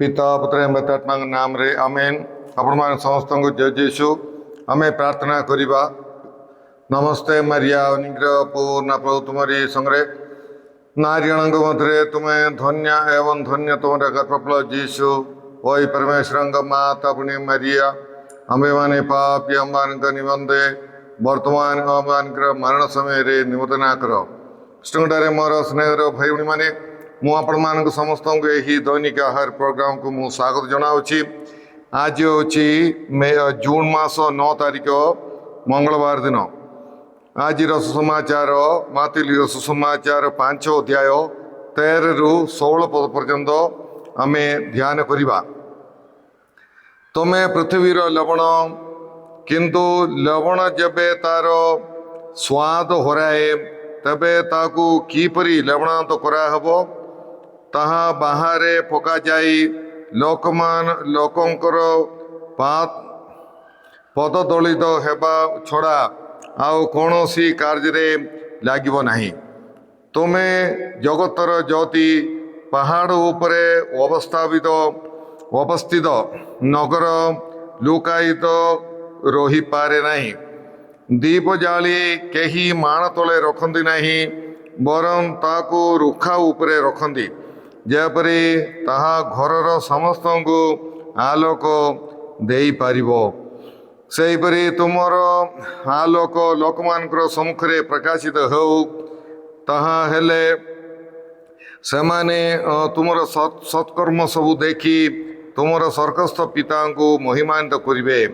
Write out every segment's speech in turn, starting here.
पिता पुत्र एवं नाम रे आमेन। आपण मान समस्त को जय जीशु आमे प्रार्थना करिबा। नमस्ते मरिया अनुग्रह पूर्ण प्रभु तुमरी संगे नारीगण मध्य तुम्हें धन्य एवं धन्य तुम प्रफल जीशु ओई परमेश्वर माता पुण्य मरिया आमे माने पापी अम्मान निबंधे वर्तमान अम्मान मरण समय रे निमंत्रणा कर स्टूडेंट मोर स्नेह भाई भाई माने मु आपण मान समस्त को यही दैनिक आहार प्रोग्राम को मु स्वागत जनाऊँगी। आज हूँ जून मास 9 तारिख मंगलवार दिन। आज सुसमाचार मातृ सुसमाचार 5 अध्याय 13 रु 16 पद पर्यंत आमे ध्यान करिबा। तमे पृथ्वीर लवण किंतु लवण जबे तार स्वाद हराए तबे ताकू किपरि लवणांत कराहब ताहा बाहरे पका जाई लोकंकर पददलित हेबा छड़ा आउ कौनसी कार्य लागिब नाही। तुमे जगतर ज्योति पहाड़ उपरे अवस्थित नगर लुकायित रही पारे नाही। दीप जाली केही माण तले रखती नाही बरं ताकू रुखा उपरे रखती जेपरी ताहा घरर समस्त को आलोक देई पारिबो। सेहीपरि तुमर आलोक लोकमानकर सम्मुखरे प्रकाशित हो ताहा हेले सेमाने तुमर सत्कर्म सबु देखी तुमर स्वर्गस्थ पिता को महिमान्वित करिवे।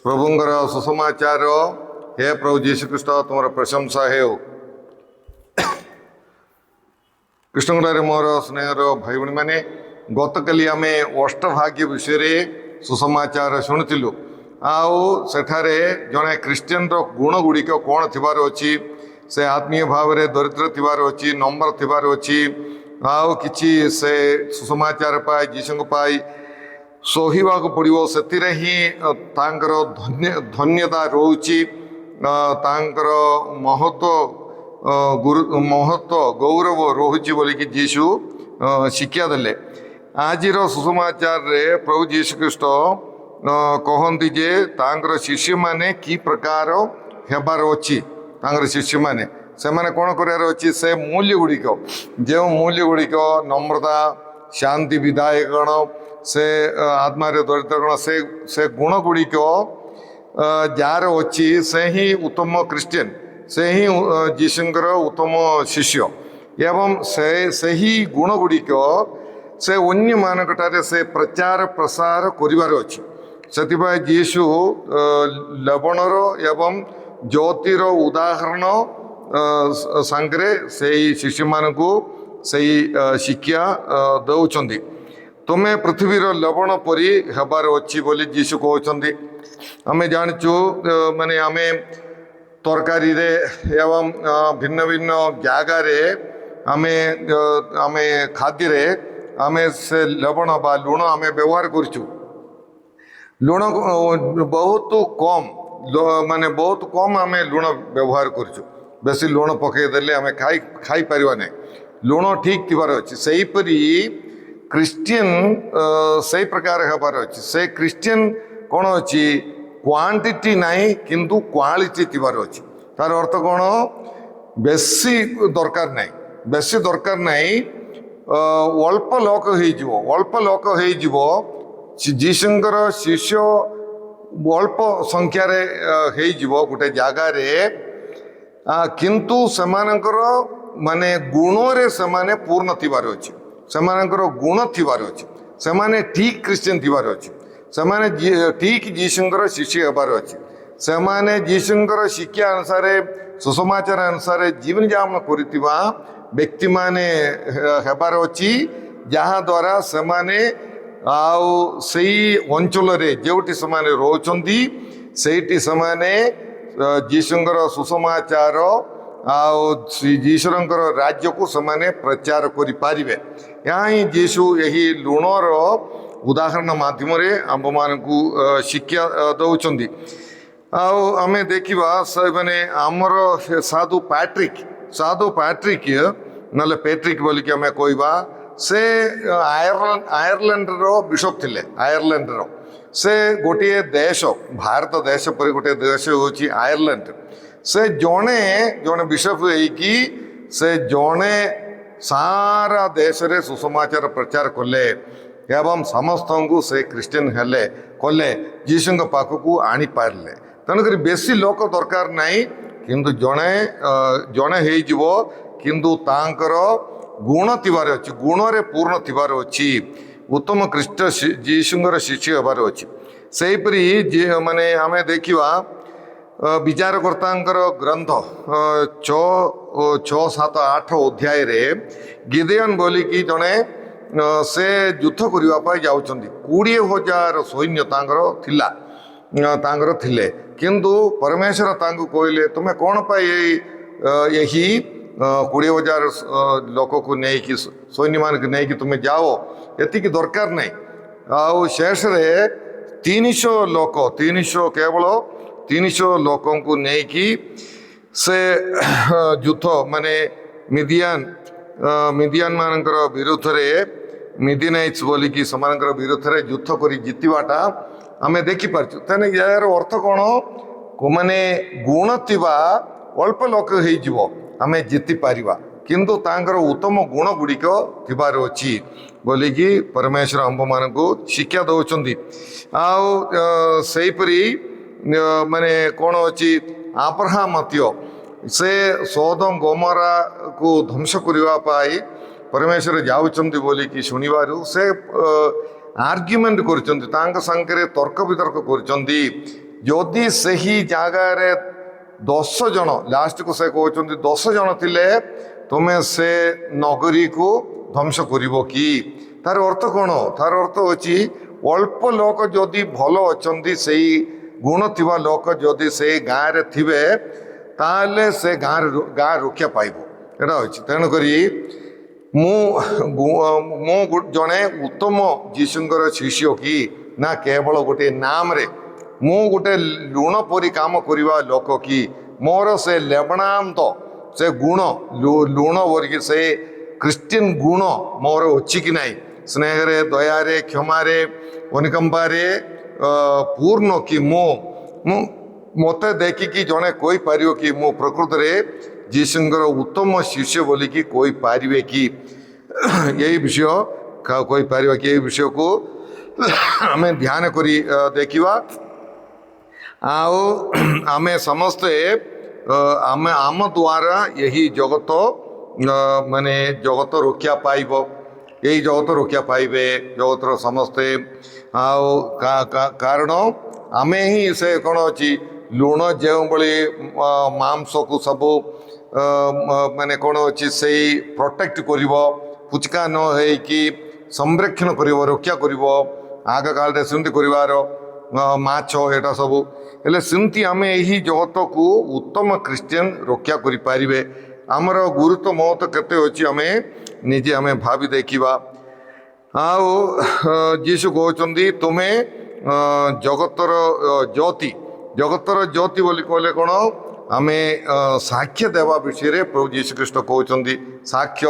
प्रभुंकर सुसमाचार। हे प्रभु जीशु ख्रीष्ट तुमर प्रशंसा हो। कृष्णगुड़े मोर स्नेहर भाई भाई मैंने गतकाली आम अष्टभाग्य विषय सुसमाचार शुणुलु आउ सेठारे जड़े क्रिश्चियन गुण गुड़िक कौन थिबार अच्छी से आत्मीय भाव में दरिद्र थिबार अच्छी नम्र थिबार अच्छी आउ किछि से सुसमाचार पाई जीशु पाई सहिबा को पड़ो से ही तांकर धन्यता रोची तांकर महत्व महत्व गौरव रोची बोलिकी जीशु शिक्षा देले। आज सुसमाचार रे प्रभु जीशु ख्रीष्ट कहती जे तांकर शिष्य माने की प्रकार हेबार अच्छी तांकर शिष्य माने से माने कौन करार अच्छी से मूल्य गुड़िक जो मूल्य गुड़िक नम्रता शांति विधायकगण से आत्मा दरिद्रगण से गुण गुड़िक जार अच्छी से ही उत्तम क्रिश्चियन से ही जीशुंकर उत्तम शिष्य एवं से ही गुण गुड़िक से अन्य मानकटारे से प्रचार प्रसार करिवार अछि। सेतिबाय जीशु लवणर एवं ज्योतिर उदाहरण सांगरे से शिष्य मानकू से शिक्षा दौचंदी। तुमे पृथ्वीर लवण परी हेबार अच्छी बोली जीशु कहते। आमे जानिचु माने आमे तरकारी रे एवं भिन्न भिन्न जगार आमे आमे खाद्य रे आमे से लवण बा लुण आमे व्यवहार करचु। लुण बहुत कम माने बहुत कम आमे लुण व्यवहार करचु। बेसी लुण पकई देले आमे खाई परिबा नै। लुण ठीक थिबार अछि। सेही परी क्रिश्चियन से प्रकार हेबार अछि। से क्रिश्चियन कौन अछि क्वांटिटी नहीं किंतु क्वालिटी थिबार अछि। तार अर्थ कौन बेसी दरकार नहीं बेसी दरकार नहीं अल्प लोक हो जीशुंकर शिष्य अल्प संख्यार हो गोटे जगार किंतु सेमानकर माने गुण रे सेमाने पूर्ण थिबार अछि। सेमानकर गुण थिबार अछि। सेमाने ठीक क्रिश्चियन थिबार अछि। सेमाने ठीक जीशुंकर शिष्य हेबार अछि। सेमाने जीशुंकर शिक्षा अनुसार सुसमाचार अनुसार जीवन जापन करितिबा व्यक्ति माने हेबार अछि जहाँ द्वारा सेमाने आउ सेई अंचल रे जोटी सेमाने रोचंदी सेठी सेमाने जीशुंकर सुसमाचार आउ जीशुरंकर राज्य को सेमाने प्रचार करि पारिबे। यहाँ ही जीशु यही लुणर उदाहरण माध्यम आम मानकू शिक्षा दौचंदी। आउ आमे देखिबा से माने आमर साधु पैट्रिक ना पेट्रिक बोलिकी आमे कहवा से आयरलैंड बिशप थिले आयरलैंड से गोटे देश भारत देश पर गोटे देश हूँ आयरलैंड से जड़े जड़े बिशप होगी से जड़े सारा देश रे सुसमाचार प्रचार कले एवं समस्त को से क्रिश्चियन हेले कले जीशु पाखक आनी पारे तेणुक बेसी लोक दरकार नहीं किंतु जड़े जड़े हो किंतु तांकर गुण थिबार अच्छी गुण रे पूर्ण थिबार अच्छी उत्तम ख्रीष्ट जीशुंर शिष्य होबार अच्छी सेहीपरि माने आम देखा विचारकर्तांकर ग्रंथ 6-7-8 अध्याय रे गिदेयन बोलिकी जड़े से युद्ध करने जाउछंती 20,000 सैन्य तांकर थिले किंतु परमेश्वर तांको कहले तुम्हें कौन पाई यही 20,000 लोक को नहीं सैन्य मान नहीं कि तुम्हें जाओ एति दरकार नहीं आउ शेष रे 300 लोक 300 केवल 300 लोकों को नहीं कि से युद्ध माने मिदियान मानकर विरुद्ध रे मिदिनाइट्स बोलिकी समानकर विरुद्ध रे युद्ध करी जितवाटा आमे देखि पारछु तने यार अर्थ कोन माने गुण थिबा अल्प लोक हे जीवो आमे जिति पारिबा किंतु तांकर उत्तम गुण गुड़िक थिबार अछि बोलिकी परमेश्वर आंब मान को शिक्षा दौरान आउ सेहीपरि माने कौन अच्छी अब्राहम से सोदम गोमरा को ध्वंस करने परमेश्वर जाऊँच बोलिकी शुणिबारु से आर्ग्युमेंट कर संगे तर्क वितर्क करी सही जगार 10 जन लास्ट को से कहते 10 जन थिले तुम्हें से नगरी को ध्वंस कर कि तार अर्थ कौन तार अर्थ अच्छी अल्प लोक जदि भल अच्छा से गुण थिबा लोक जदि से गाँव रे थिबे ताले से गाँ रक्षा पाइब एटा अच्छी तेणुक मु जड़े उत्तम जीशुंकर शिष्य कि ना केवल गोटे नाम रे मु गोटे लुण परी काम करवा लोक कि मोर से लेबनाम तो से गुण लुण बोलिकी से क्रिश्चियन गुण मोर अच्छी कि नाई स्नेह रे दया रे क्षमा रे अनुकंपा पूर्ण कि मते देखिकी जड़े कोई पारियो कि मु प्रकृत रे जीशुंकर उत्तम शिष्य बोलिकी कोई पारिबे कि यही विषय कोई पारिबा कि यही विषय को आमे ध्यान करी देखिबा आओ आमे समस्ते आमे आम द्वारा यही जगत माने जगत रक्षा पाइब यही जगत रक्षा पाइबे जगतर समस्ते आओ कारण आमे ही से कौन अच्छी लुण जो मांस को सब माने कौन अच्छी से प्रोटेक्ट कर पुचका न होकि संरक्षण कर रक्षा कर आग काल सेमती कर माछ एटा सब हेले सेमती आमे यही जगत को उत्तम क्रिश्चियन रक्षा करें आमर गुरुत्व महत्व केते अच्छी आमे निजे आमे भावी देखा आओ जीशु कहते तुम्हें जगतर ज्योति बोली कहले कौन आमे साक्ष्य देवा विषय प्रभु जीशु ख्रीष्ट कहते साक्ष्य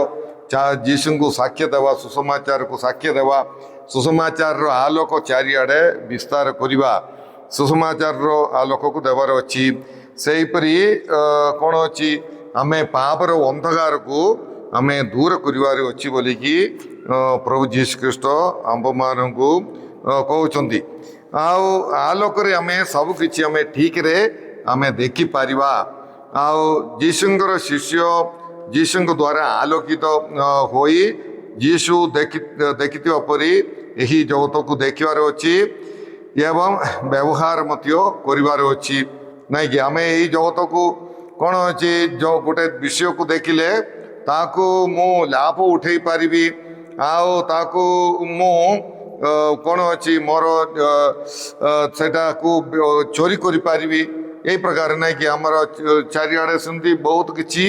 जीशु को साक्ष्य देवा सुसमाचार को साक्ष्य देवा सुसमाचार आलोक चारिआडे विस्तार करवा सुसमाचार आलोक को देवार अच्छी से कौन अच्छी आमे पापर अंधकार को आमे दूर करिवार अच्छी बोलिकी प्रभु जीशु ख्रीष्ट आंब मान को कहते आलोक आमे सब किछि आमे ठीक रे आमे देखि पारिबा आउ जीशुंकर शिष्य जीशु द्वारा आलोकित होई जीशु देखिथिबा परि एही जगत को देखिबार अच्छी एवं व्यवहार मध्य करिवार अच्छी नहीं कि आमे एही जगत को कौन अच्छी जो गोटे विषय को देखिले ताकू मु लाभ उठे पारिबी आओ ताकू मु कौन अच्छी मोर सेटा को चोरी करि पारिबी यही प्रकार नहीं कि आमर चारिआडे सेमती बहुत किछि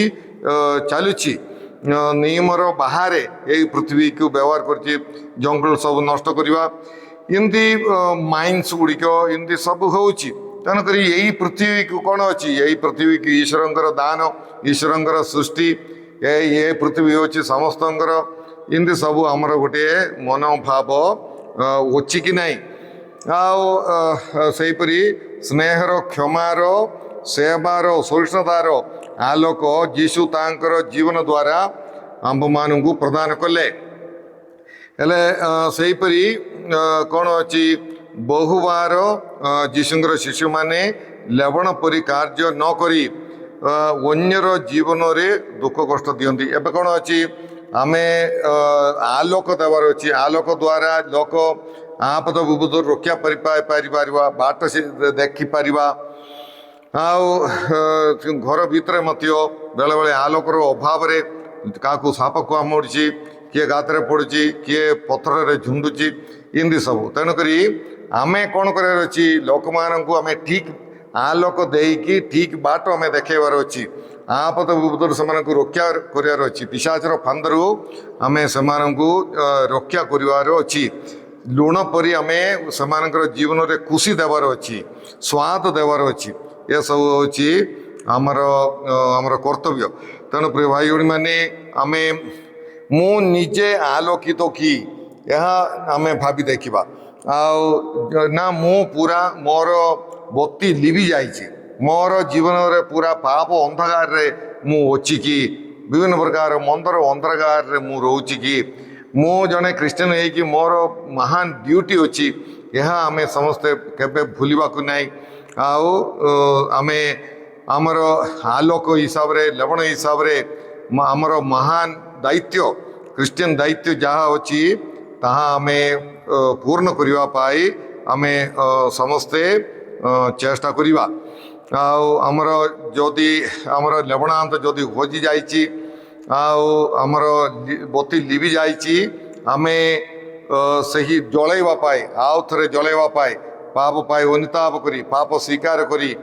चलुछि नियमर बाहर यही पृथ्वी को व्यवहार कर जंगल सब नष्ट करवा इमती माइन्स गुड़िक इमती सब होची तेणुक यही पृथ्वी को कौन अच्छी यही पृथ्वी की ईश्वरंकर दान ईश्वरंकर सृष्टि ये पृथ्वी हूँ समस्त इमती सब आमर गोटे मनोभाव अच्छी कि नाई आईपरी स्नेहर क्षमार सेवार सहिष्णुतार आलोक जीशु तांकर जीवन द्वारा आंब मानू प्रदान कले हेले सेहीपरी कौन अच्छी बहुबार जीशुंकर शिशु माने लवण परी कार्य न करी अन्यर जीवन रे दुख कष्ट दियंती एबे कौन अच्छी आमे आलोक देवार अच्छी आलोक द्वारा लोक आपद विपद रक्षा पारिबा बाट से देखि पारिबा घर भितर बेले बेले आलोकर अभाव क्या साप कामुड़ी किए गाତରେ पड़ुची किए पथर झुंडुची इमती सब तेणुक आमे कौन करार अच्छी लोक मानू आम ठीक आलोक देकी ठीक बाट आम देखेबार अच्छी आपद विपद से रक्षा करार अच्छी पिशाचर फांदरू आम से रक्षा करार अच्छी लुण परी आम से जीवन में खुशी देवार अच्छी स्वाद देवार अच्छी ये सब हूँ आमर आमर कर्तव्य तेणु प्रिय भाई भणी मैंने आम मु निजे आलोकित कि यह आम भावी देखा ना मु पूरा मोर बत्ती लिभि जाइए मोर जीवन रे पूरा पाप अंधकार रे मु अच्छी कि विभिन्न प्रकार मंदर अंधकार रे मु रोची कि मु जने क्रिश्चियन है कि मोर महान ड्यूटी अच्छी यह आम समस्ते केबे भूलिबा को नहीं आमे आमर आलोक हिसाब रे लवण हिसाब रे आमर महान दायित्व क्रिश्चियन दायित्व जहाँ अच्छी ताहा आमे पूर्ण करिवा पाई आमे समस्ते चेष्टा करिवा आमर जदि आमर लवणांत जदि होजी जाइची आमर बत्ती लिभि जाइची आमे सही जलैवा पाई आउ थरे जलैवा पाई पाप पाई अनुताप करी पाप स्वीकार करी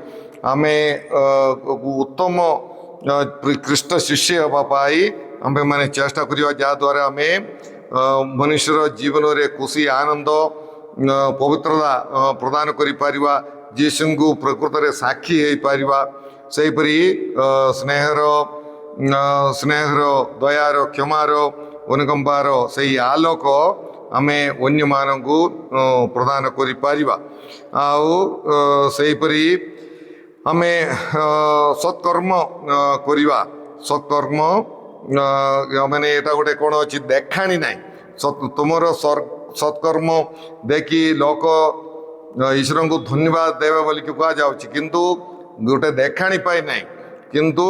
आमे उत्तम ख्रीष्ट शिष्य हवा पाई आमे माने चेष्टा करिवा जहाँद्वारा आमे मनुष्यर जीवन रे खुशी आनंद पवित्रता प्रदान करि पारिबा जीशु को प्रकृत रे साक्षी हो पारिबा सेहीपरि स्नेहर स्नेहर दयार क्षमार अनुकंपार सही आलोक आमे अन्य मानू प्रदान करि पारिबा सेहीपरि आमे सत्कर्म करिबा सत्कर्म माने एटा गोटे कौन अच्छी देखाणी ना तुमर सत्कर्म देखी लोक ईश्वर को धन्यवाद देवे बोल कह जाऊँगी किंतु गोटे देखाणी पाई ना किंतु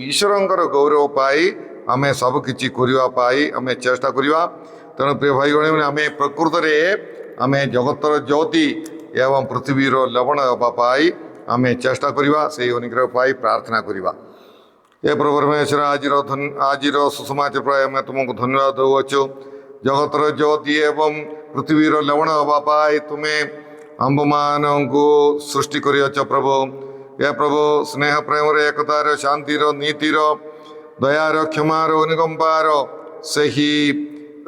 ईश्वर गौरव पाई आमे सब किछि करने आमे चेष्टा करिवा तेणु प्रिय भाई भणी आम प्रकृत में आम जगतर ज्योति एवं पृथ्वीर लवण हवा पाई आम चेष्टा करिवा से अनुग्रह पाई प्रार्थना करिवा हे प्रभु परमेश्वर आज सुसमाचार प्राय आम तुमको धन्यवाद देवछु जगतर ज्योति एवं पृथ्वीर लवण हवा पाई तुम्हें आंब मानू सृष्टि कर प्रभु हे प्रभु स्नेह प्रेम एकतार शांतिर नीतिर दयार क्षमार अनुकंपार सही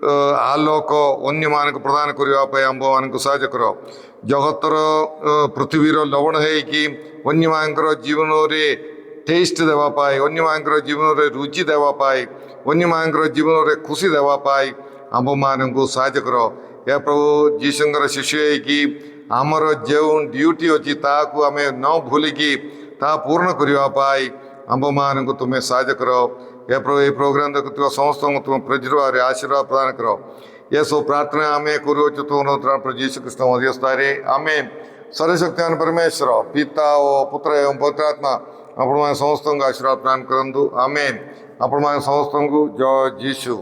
आलोक अन्य मान प्रदान करने आंब मान साहय कर जगतर पृथ्वीर लवण होगी अन्य मान जीवन रे टेस्ट देवाई अन्य मान जीवन रे रुचि देवाई अन्य मान जीवन रे खुशी देवाई आंब मान साहय कर हे प्रभु जीशुंकर शिष्य कि आमर जो ड्यूटी अच्छी ताकू आम न भूलिकी ता पूर्ण करने आंब मान तुम्हें साहय कर हे प्रभु ये प्रोग्राम देखुवा समस्त तुम प्रजर आशीर्वाद प्रदान कर ये सब प्रार्थना आम करुचु तुम जीशु कृष्ण मध्यस्थारे आम सर्वशक्तिमान परमेश्वर पिता और पुत्र एवं पवित्रात्मा आपण समस्त आशीर्वाद प्रदान करूँ आमेन आपण समस्त जय जीशु।